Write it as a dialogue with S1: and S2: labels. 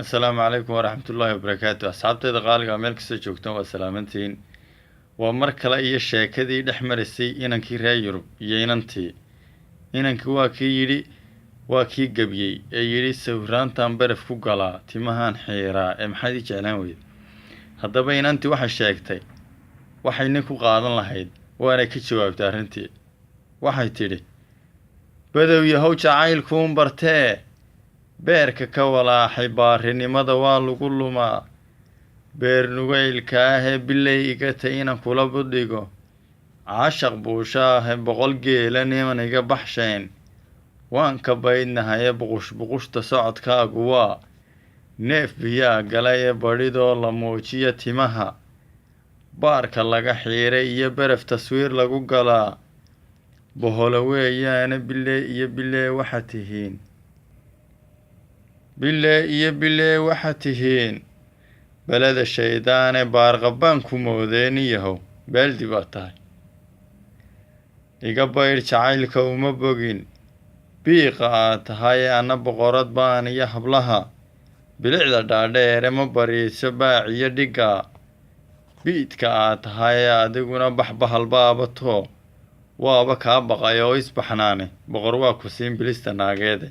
S1: السلام عليكم ورحمة الله وبركاته. أصحابتي قالوا مeel kasta joogtaan waa salaamantiin. waa mar kale iyo sheekadii dhex marisay inankii reer Yurub iyo inantii. inankii waa kii gabiyey ee yidhi sawiraantan baraf ku galaa timahan xiiraa ee maxaad ii jeclaan weyd. haddaba inantii waxay sheegtay waxayna ku qaadan lahayd waana ka jawaabtay arrintii. waxay tidhi badow yahow jacaylkuun bartee beerka ka walaaxay baarinimada waa lagu lumaa beer nugaylka ahee bilay igata inan kula budhigo caashaq buusha ahee boqol geela niman iga baxsheen waan ka baydnahaye buqushta socodkaagu waa neef biyaa galay ee badhidoo la muujiya timaha baarka laga xiiray iyo baraf taswiir lagu galaa boholo weeyaane bilee waxaa tihiin beleda shaydaane baarqabaan ku moodeeni yahow baaldi baa tahay iga baydh jacaylka uma bogin biiqa aad tahay anna boqorad baan iyo hablaha bilicda dhaadheere ma bariiso baaciyo dhiggaa biidka aad tahay adiguna baxbahalbaabatoo waaba kaa baqay oo isbaxnaane boqor waa ku siin bilista naageede